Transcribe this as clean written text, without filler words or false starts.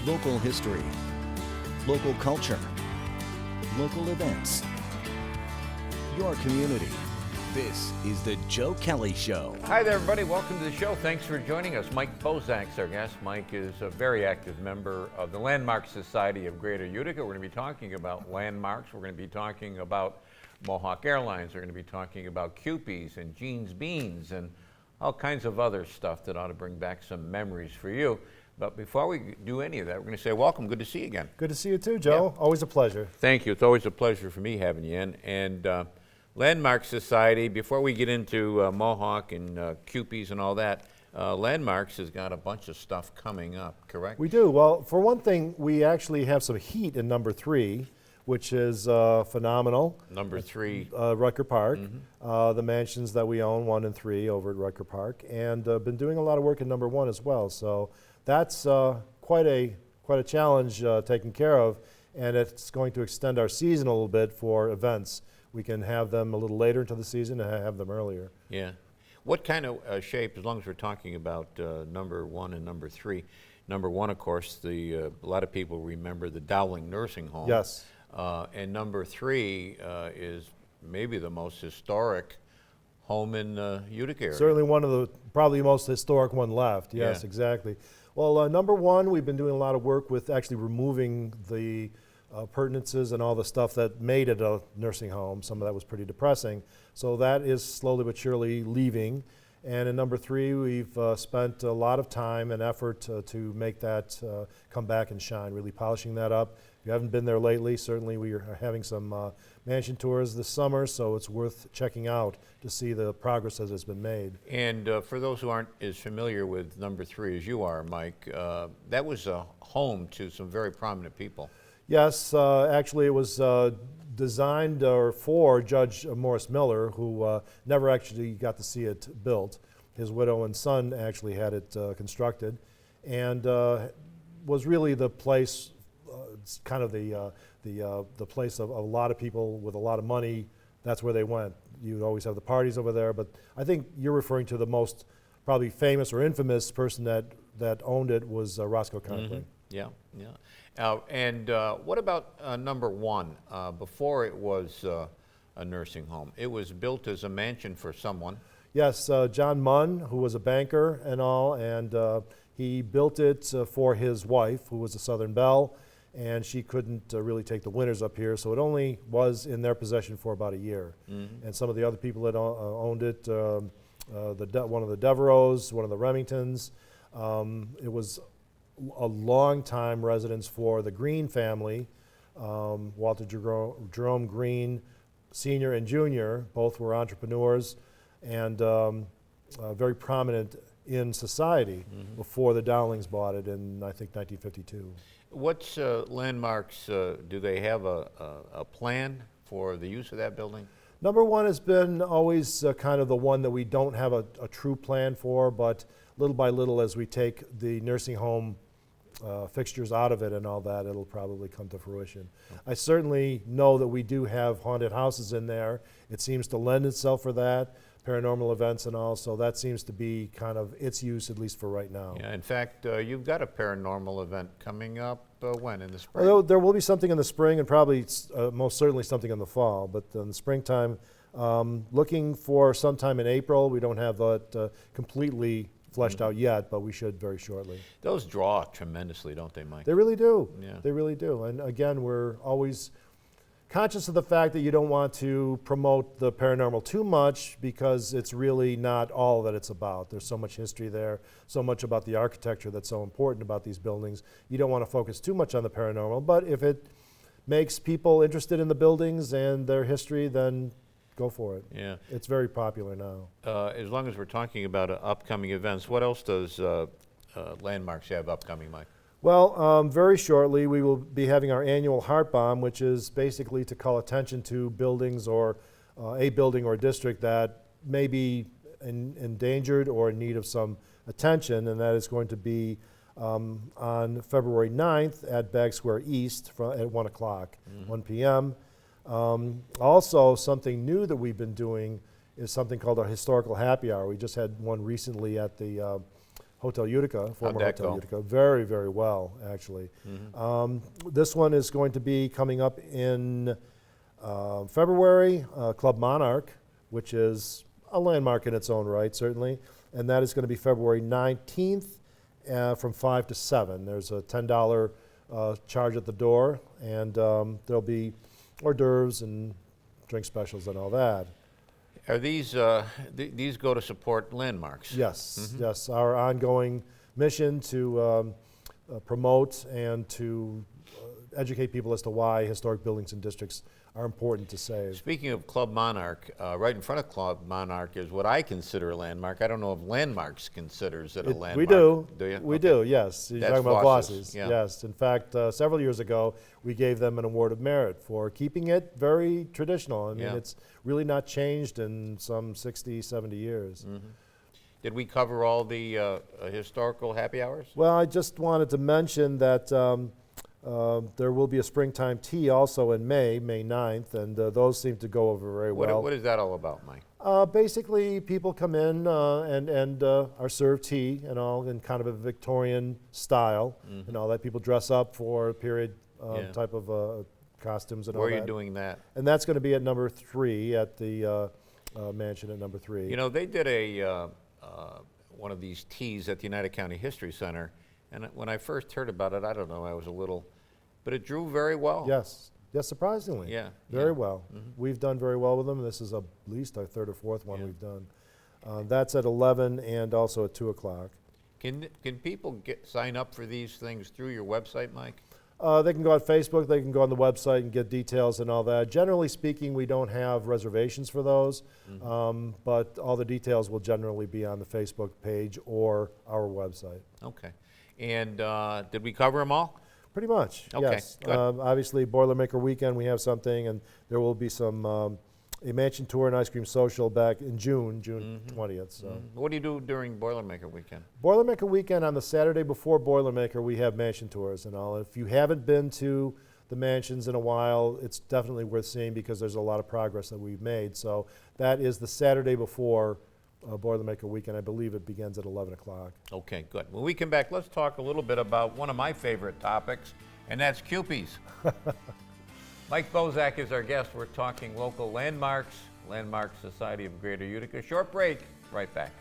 Local history, local culture, local events, your community. This is the Joe Kelly Show. Hi there, everybody. Welcome to the show. Thanks for joining us. Mike Bozak's our guest. Mike is a very active member of the Landmark Society of Greater Utica. We're going to be talking about landmarks. We're going to be talking about Mohawk Airlines. We're going to be talking about Kewpies and Jean's Beans and all kinds of other stuff that ought to bring back some memories for you. But before we do any of that, we're going to say welcome. Good to see you again. Good to see you too, Joe. Yeah. Always a pleasure. Thank you. It's always a pleasure for me having you in. And Landmark Society, before we get into Mohawk and Kewpies and all that, Landmarks has got a bunch of stuff coming up, correct? We do. Well, for one thing, we actually have some heat in number 3, which is phenomenal. Number 3. Rucker Park. The mansions that we own, 1 and 3, over at Rucker Park. And been doing a lot of work in number 1 as well. So that's quite a challenge taken care of. And it's going to extend our season a little bit for events. We can have them a little later into the season and have them earlier. Yeah. What kind of shape, as long as we're talking about number 1 and number 3, number 1, of course, a lot of people remember the Dowling Nursing Home. Yes. And number 3 is maybe the most historic home in Utica area. Certainly one of the, probably the most historic one left. Yes, Yeah. exactly. Well, number 1, we've been doing a lot of work with actually removing the appurtenances and all the stuff that made it a nursing home. Some of that was pretty depressing. So that is slowly but surely leaving. And in number 3, we've spent a lot of time and effort to make that come back and shine, really polishing that up. If you haven't been there lately, certainly we are having some mansion tours this summer, so it's worth checking out to see the progress that has been made. And for those who aren't as familiar with number 3 as you are, Mike, that was a home to some very prominent people. Yes, actually it was designed for Judge Morris Miller, who never actually got to see it built. His widow and son actually had it constructed, and was really the place, it's kind of the place of a lot of people with a lot of money. That's where they went. You'd always have the parties over there, but I think you're referring to the most probably famous or infamous person that owned it was Roscoe Conkling. Yeah, yeah. And what about number 1? Before it was a nursing home, it was built as a mansion for someone. Yes, John Munn, who was a banker and all, and he built it for his wife, who was a Southern Belle, and she couldn't really take the winters up here, so it only was in their possession for about a year. And some of the other people that owned it, one of the Devereaux, one of the Remingtons, it was a long-time residence for the Green family. Walter Jerome Green, Sr. and Jr., both were entrepreneurs and very prominent in society before the Dowlings bought it in, I think, 1952. What's Landmarks, do they have a plan for the use of that building? Number 1 has been always kind of the one that we don't have a true plan for, but little by little as we take the nursing home fixtures out of it and all that, it'll probably come to fruition. I certainly know that we do have haunted houses in there. It seems to lend itself for that, paranormal events and all, so that seems to be kind of its use, at least for right now. Yeah, in fact, you've got a paranormal event coming up when, in the spring? Well, there will be something in the spring and probably most certainly something in the fall, but in the springtime, looking for sometime in April. We don't have that completely fleshed out yet, but we should very shortly. Those draw tremendously, don't they, Mike? They really do. Yeah. They really do. And again, we're always conscious of the fact that you don't want to promote the paranormal too much because it's really not all that it's about. There's so much history there, so much about the architecture that's so important about these buildings. You don't want to focus too much on the paranormal, but if it makes people interested in the buildings and their history, then go for it. Yeah. It's very popular now. As long as we're talking about upcoming events, what else does Landmarks have upcoming, Mike? Well, very shortly we will be having our annual Heart Bomb, which is basically to call attention to buildings or a building or district that may be endangered or in need of some attention, and that is going to be on February 9th at Bag Square East at 1 o'clock, 1 p.m. Also, something new that we've been doing is something called our Historical Happy Hour. We just had one recently at the Hotel Utica, former that Hotel go? Utica, very, very well, actually. This one is going to be coming up in February, Club Monarch, which is a landmark in its own right, certainly, and that is going to be February 19th from 5 to 7. There's a $10 charge at the door, and there'll be hors d'oeuvres and drink specials and all that. Are these, these go to support landmarks? Yes, yes. Our ongoing mission to promote and to educate people as to why historic buildings and districts are important to save. Speaking of Club Monarch, right in front of Club Monarch is what I consider a landmark. I don't know if Landmarks considers it a landmark. We do. Do you? We Okay. do, yes. You're That's talking about Floss's, Floss's. yeah. Yes. In fact, several years ago, we gave them an award of merit for keeping it very traditional. I mean, Yeah. it's really not changed in some 60, 70 years. Did we cover all the historical happy hours? Well, I just wanted to mention that there will be a springtime tea also in May 9th, and those seem to go over very well. What is that all about, Mike? Basically, people come in and are served tea and all in kind of a Victorian style, and all that. People dress up for a period Yeah. type of costumes and Where all are that. you doing that? And that's going to be at number 3 at the mansion at number 3. You know, they did a one of these teas at the United County History Center, and when I first heard about it, I don't know, I was a little, but it drew very well. Yes. Yes, surprisingly. Yeah, Very yeah. well. We've done very well with them. This is at least our 3rd or 4th one Yeah. we've done. That's at 11 and also at 2 o'clock. Can people sign up for these things through your website, Mike? They can go on Facebook, they can go on the website and get details and all that. Generally speaking, we don't have reservations for those, but all the details will generally be on the Facebook page or our website. Okay. And did we cover them all? Pretty much, Okay, yes. good. Obviously, Boilermaker Weekend, we have something, and there will be some, a mansion tour and ice cream social back in June 20th. So. What do you do during Boilermaker Weekend? Boilermaker Weekend, on the Saturday before Boilermaker, we have mansion tours and all. If you haven't been to the mansions in a while, it's definitely worth seeing because there's a lot of progress that we've made. So that is the Saturday before Boilermaker Weekend. I believe it begins at 11 o'clock. Okay, good. When we come back, let's talk a little bit about one of my favorite topics, and that's Kewpies. Mike Bozak is our guest. We're talking local landmarks, Landmark Society of Greater Utica. Short break, right back.